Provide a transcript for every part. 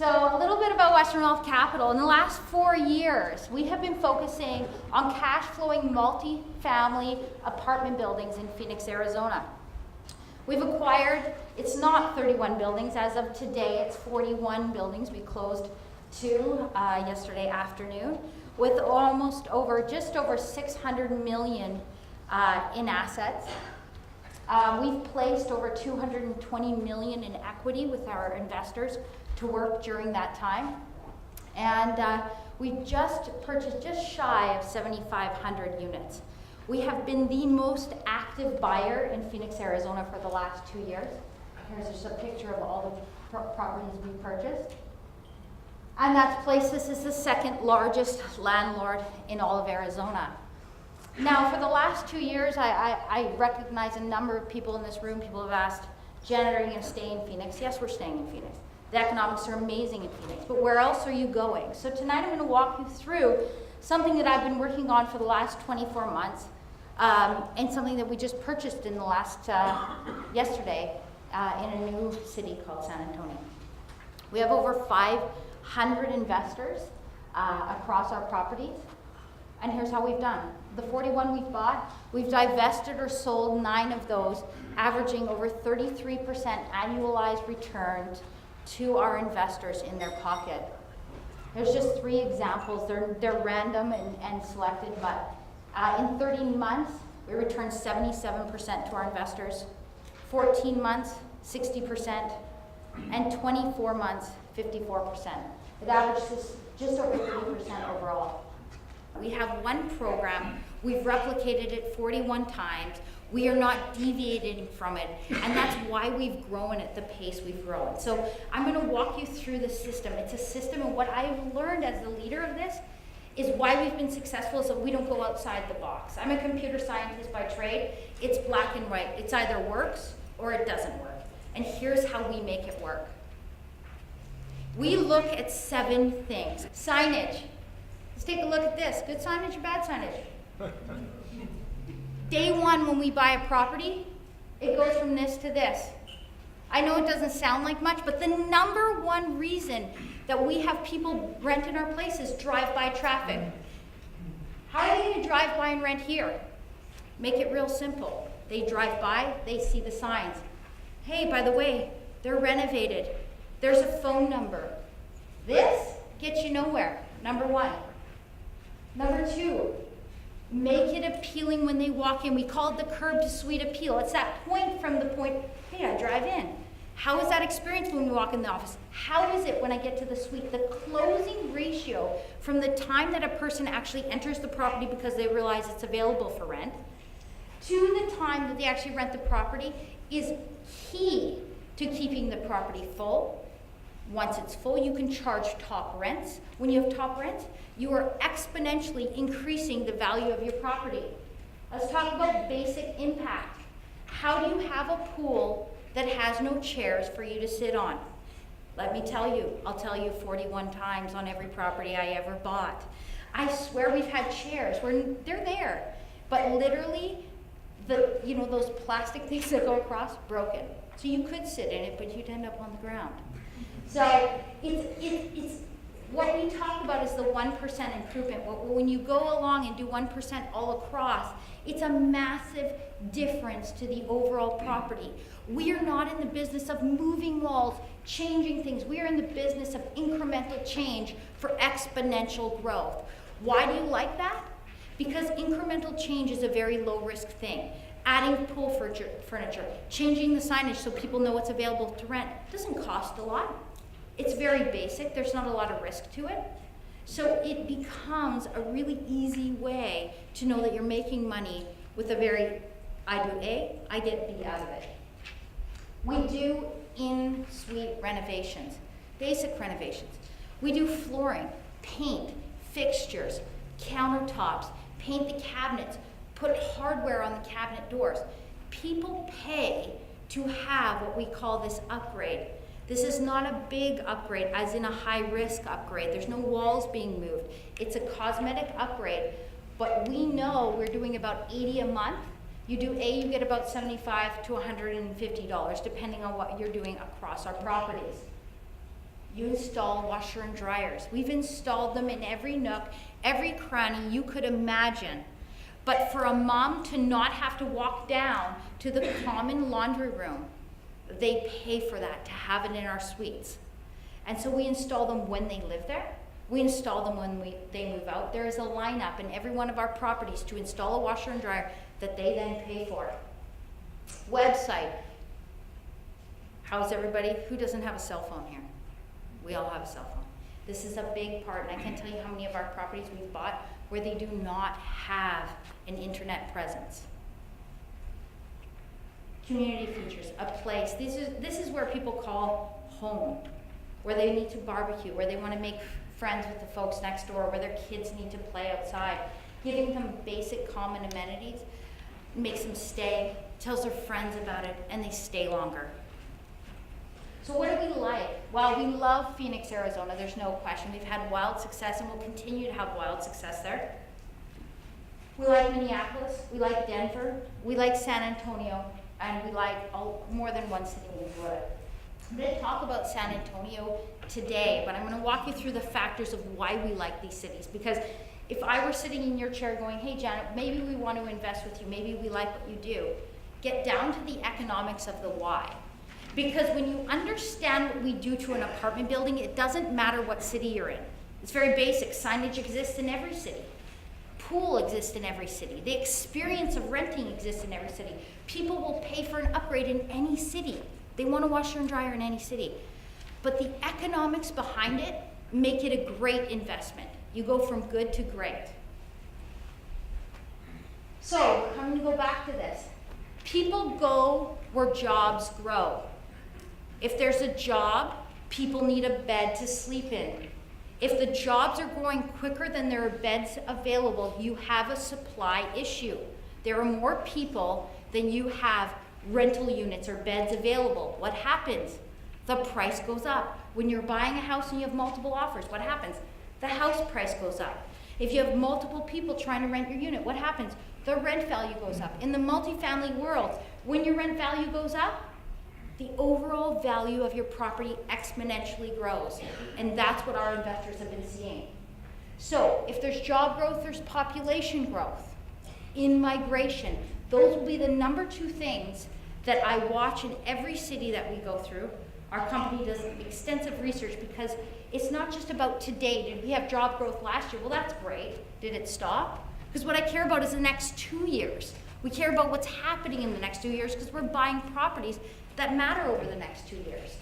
So a little bit about Western Wealth Capital. In the last 4 years, we have been focusing on cash flowing multifamily apartment buildings in Phoenix, Arizona. We've acquired, it's not 31 buildings. As of today, it's 41 buildings. We closed 2 yesterday afternoon with just over 600 million in assets. We've placed over 220 million in equity with our investors to work during that time. And we just purchased just shy of 7,500 units. We have been the most active buyer in Phoenix, Arizona for the last 2 years. Here's just a picture of all the properties we purchased. And that's placed us as the second largest landlord in all of Arizona. Now, for the last 2 years, I recognize a number of people in this room. People have asked, Janet, are you going to stay in Phoenix? Yes, we're staying in Phoenix. The economics are amazing in Phoenix, but where else are you going? So tonight I'm going to walk you through something that I've been working on for the last 24 months, and something that we just purchased in the last, yesterday, in a new city called San Antonio. We have over 500 investors across our properties, and here's how we've done. The 41 we've bought, we've divested or sold 9 of those, averaging over 33% annualized returns to our investors in their pocket. There's just 3 examples. They're random and selected, but in 30 months, we returned 77% to our investors, 14 months, 60%, and 24 months, 54%. It averages just over 30% overall. We have one program, we've replicated it 41 times. We are not deviating from it, and that's why we've grown at the pace we've grown. So I'm going to walk you through the system. It's a system, and what I've learned as the leader of this is why we've been successful is that we don't go outside the box. I'm a computer scientist by trade. It's black and white. It's either works or it doesn't work. And here's how we make it work. We look at 7 things. Signage. Let's take a look at this. Good signage or bad signage? Day 1, when we buy a property, it goes from this to this. I know it doesn't sound like much, but the number 1 reason that we have people rent in our place is drive-by traffic. How are they going to drive by and rent here? Make it real simple. They drive by, they see the signs. Hey, by the way, they're renovated. There's a phone number. This gets you nowhere, number 1. Number 2, make it appealing when they walk in. We call it the curb to suite appeal. It's that point from the point, hey, I drive in. How is that experience when we walk in the office? How is it when I get to the suite? The closing ratio from the time that a person actually enters the property because they realize it's available for rent to the time that they actually rent the property is key to keeping the property full. Once it's full, you can charge top rents. When you have top rents, you are exponentially increasing the value of your property. Let's talk about basic impact. How do you have a pool that has no chairs for you to sit on? Let me tell you, I'll tell you 41 times on every property I ever bought. I swear we've had chairs where they're there, but literally those plastic things that go across, broken. So you could sit in it, but you'd end up on the ground. So it's what we talk about is the 1% improvement. When you go along and do 1% all across, it's a massive difference to the overall property. We are not in the business of moving walls, changing things. We are in the business of incremental change for exponential growth. Why do you like that? Because incremental change is a very low risk thing. Adding pool furniture, changing the signage so people know what's available to rent doesn't cost a lot. It's very basic. There's not a lot of risk to it. So it becomes a really easy way to know that you're making money with a very, I do A, I get B out of it. We do in-suite renovations, basic renovations. We do flooring, paint, fixtures, countertops, paint the cabinets, put hardware on the cabinet doors. People pay to have what we call this upgrade. This is not a big upgrade, as in a high-risk upgrade. There's no walls being moved. It's a cosmetic upgrade, but we know we're doing about $80 a month. You do A, you get about $75 to $150, depending on what you're doing across our properties. You install washer and dryers. We've installed them in every nook, every cranny you could imagine. But for a mom to not have to walk down to the common laundry room, they pay for that to have it in our suites. And so we install them when they live there. We install them when they move out. There is a lineup in every one of our properties to install a washer and dryer that they then pay for. Website. How's everybody? Who doesn't have a cell phone here? We all have a cell phone. This is a big part, and I can't tell you how many of our properties we've bought where they do not have an internet presence. Community features, a place. This is where people call home, where they need to barbecue, where they want to make friends with the folks next door, where their kids need to play outside. Giving them basic common amenities makes them stay, tells their friends about it, and they stay longer. So what do we like? Well, we love Phoenix, Arizona, there's no question. We've had wild success and we'll continue to have wild success there. We like Minneapolis, we like Denver, we like San Antonio, and we like more than one city in Florida. I'm going to talk about San Antonio today, but I'm going to walk you through the factors of why we like these cities. Because if I were sitting in your chair going, hey Janet, maybe we want to invest with you, maybe we like what you do, get down to the economics of the why. Because when you understand what we do to an apartment building, it doesn't matter what city you're in. It's very basic. Signage exists in every city. Pool exists in every city. The experience of renting exists in every city. People will pay for an upgrade in any city. They want a washer and dryer in any city. But the economics behind it make it a great investment. You go from good to great. So, I'm going to go back to this. People go where jobs grow. If there's a job, people need a bed to sleep in. If the jobs are growing quicker than there are beds available, you have a supply issue. There are more people than you have rental units or beds available. What happens? The price goes up. When you're buying a house and you have multiple offers, what happens? The house price goes up. If you have multiple people trying to rent your unit, what happens? The rent value goes up. In the multifamily world, when your rent value goes up, the overall value of your property exponentially grows. And that's what our investors have been seeing. So if there's job growth, there's population growth, in-migration. Those will be the number two things that I watch in every city that we go through. Our company does extensive research because it's not just about today. Did we have job growth last year? Well, that's great. Did it stop? Because what I care about is the next 2 years. We care about what's happening in the next 2 years because we're buying properties that matter over the next 2 years.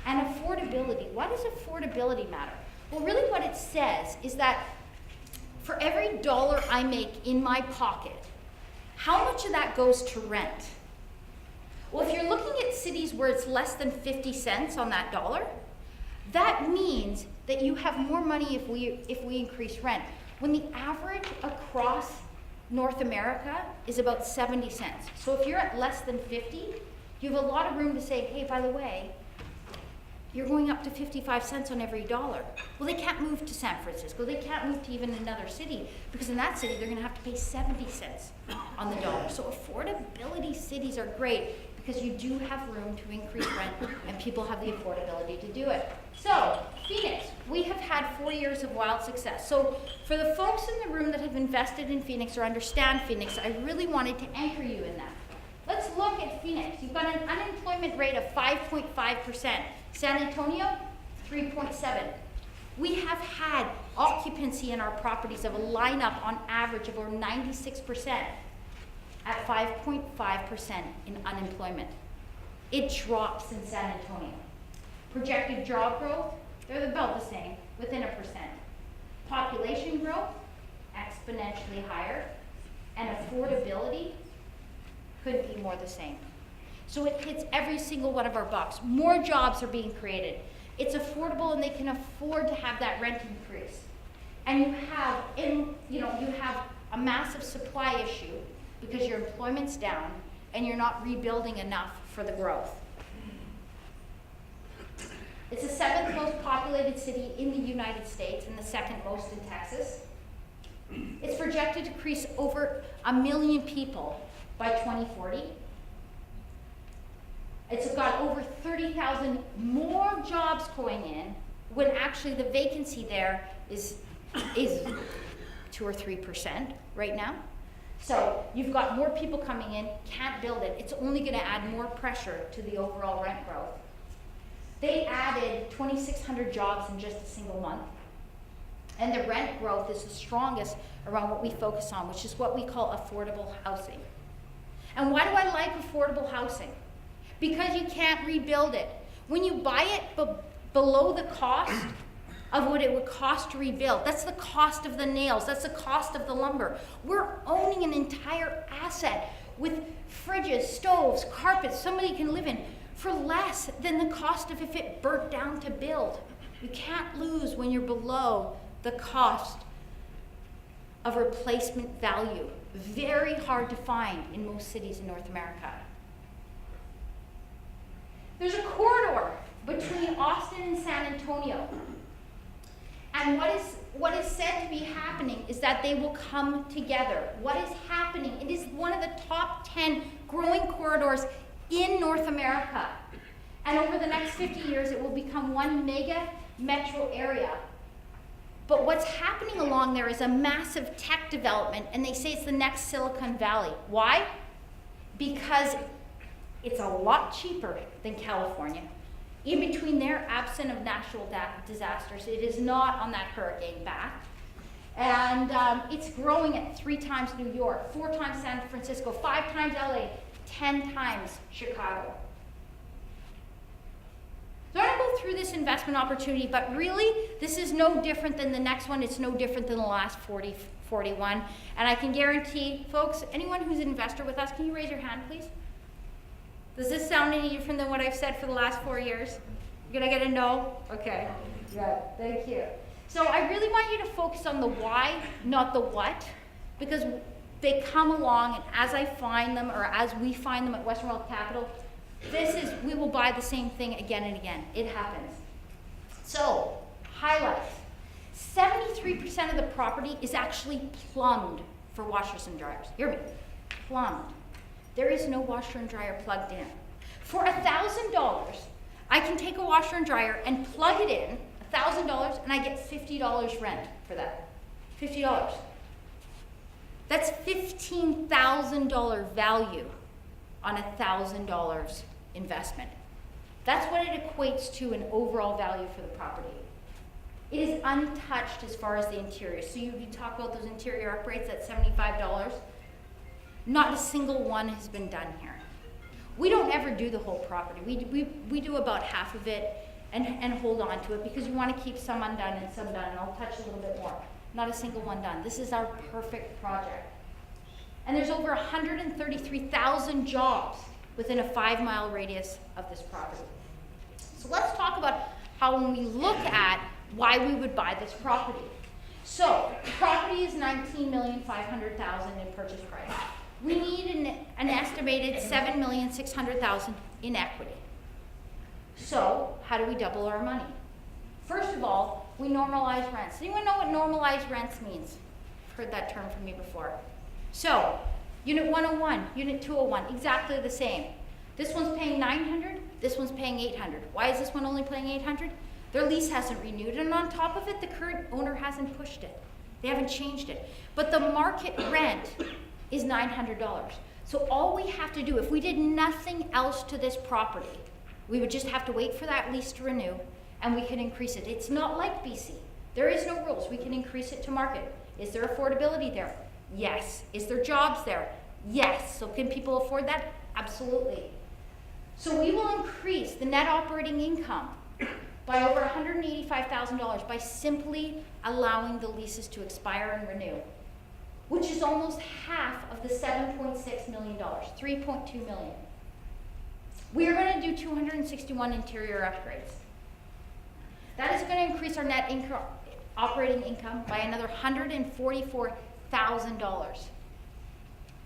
And affordability. Why does affordability matter? Well, really what it says is that for every dollar I make in my pocket, how much of that goes to rent? Well, if you're looking at cities where it's less than 50 cents on that dollar, that means that you have more money if we increase rent. When the average across North America is about 70 cents. So if you're at less than 50, you have a lot of room to say, hey, by the way, you're going up to 55 cents on every dollar. Well, they can't move to San Francisco. They can't move to even another city because in that city, they're going to have to pay 70 cents on the dollar. So affordability cities are great because you do have room to increase rent and people have the affordability to do it. So, Phoenix, we have had 4 years of wild success. So for the folks in the room that have invested in Phoenix or understand Phoenix, I really wanted to anchor you in that. Let's look at Phoenix. You've got an unemployment rate of 5.5%. San Antonio, 3.7%. We have had occupancy in our properties of a lineup on average of over 96% at 5.5% in unemployment. It drops in San Antonio. Projected job growth, they're about the same, within 1%. Population growth, exponentially higher. And affordability, couldn't be more the same. So it hits every single one of our boxes. More jobs are being created. It's affordable and they can afford to have that rent increase. And you have a massive supply issue because your employment's down and you're not rebuilding enough for the growth. It's the 7th most populated city in the United States and the 2nd most in Texas. It's projected to increase over 1 million people by 2040. It's got over 30,000 more jobs going in when actually the vacancy there is 2 or 3% right now. So you've got more people coming in, can't build it. It's only going to add more pressure to the overall rent growth. They added 2,600 jobs in just a single month. And the rent growth is the strongest around what we focus on, which is what we call affordable housing. And why do I like affordable housing? Because you can't rebuild it. When you buy it below the cost of what it would cost to rebuild, that's the cost of the nails, that's the cost of the lumber. We're owning an entire asset with fridges, stoves, carpets somebody can live in for less than the cost of if it burnt down to build. You can't lose when you're below the cost of replacement value. Very hard to find in most cities in North America. There's a corridor between Austin and San Antonio. And what is said to be happening is that they will come together. What is happening? It is one of the top 10 growing corridors in North America. And over the next 50 years, it will become one mega metro area. But what's happening along there is a massive tech development, and they say it's the next Silicon Valley. Why? Because it's a lot cheaper than California. In between there, absent of natural disasters, it is not on that hurricane back. And it's growing at 3 times New York, 4 times San Francisco, 5 times LA, 10 times Chicago. So I'm going to go through this investment opportunity, but really, this is no different than the next one. It's no different than the last 41. And I can guarantee, folks, anyone who's an investor with us, can you raise your hand, please? Does this sound any different than what I've said for the last 4 years? You're going to get a no? Okay, good, thank you. So I really want you to focus on the why, not the what, because they come along, and as I find them, or as we find them at Western Wealth Capital, we will buy the same thing again and again. It happens. So, highlights. 73% of the property is actually plumbed for washers and dryers. Hear me, plumbed. There is no washer and dryer plugged in. For $1,000, I can take a washer and dryer and plug it in, $1,000, and I get $50 rent for that. $50. That's $15,000 value on $1,000 investment. That's what it equates to in overall value for the property. It is untouched as far as the interior. So you talk about those interior upgrades at $75. Not a single one has been done here. We don't ever do the whole property. We do about half of it and hold on to it because we want to keep some undone and some done, and I'll touch a little bit more. Not a single one done. This is our perfect project. And there's over 133,000 jobs within a 5-mile radius of this property. So let's talk about how when we look at why we would buy this property. So the property is $19,500,000 in purchase price. We need an estimated $7,600,000 in equity. So how do we double our money? First of all, we normalize rents. Does anyone know what normalized rents means? I've heard that term from me before. So, Unit 101, Unit 201, exactly the same. This one's paying $900, this one's paying $800. Why is this one only paying $800? Their lease hasn't renewed, and on top of it, the current owner hasn't pushed it. They haven't changed it. But the market rent is $900. So all we have to do, if we did nothing else to this property, we would just have to wait for that lease to renew, and we can increase it. It's not like BC. There is no rules. We can increase it to market. Is there affordability there? Yes. Is there jobs there? Yes. So can people afford that? Absolutely. So we will increase the net operating income by over $185,000 by simply allowing the leases to expire and renew, which is almost half of the $7.6 million, $3.2 million. We are going to do 261 interior upgrades. That is going to increase our net operating income by another $144,000.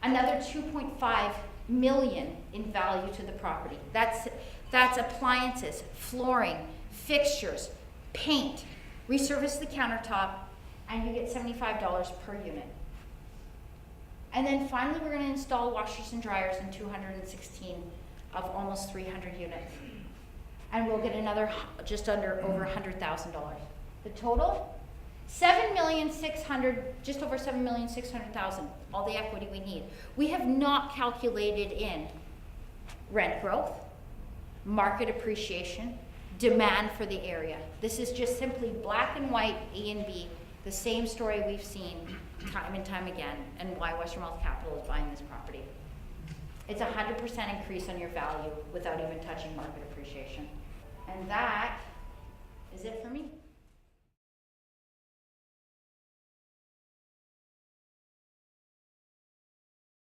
Another $2.5 million in value to the property. That's appliances, flooring, fixtures, paint, resurface the countertop, and you get $75 per unit. And then finally, we're going to install washers and dryers in 216 of almost 300 units. and we'll get another just under over $100,000. The total, $7,600,000, just over $7,600,000, all the equity we need. We have not calculated in rent growth, market appreciation, demand for the area. This is just simply black and white, A and B, the same story we've seen time and time again, and why Western Wealth Capital is buying this property. It's a 100% increase on your value without even touching market appreciation. And that is it for me.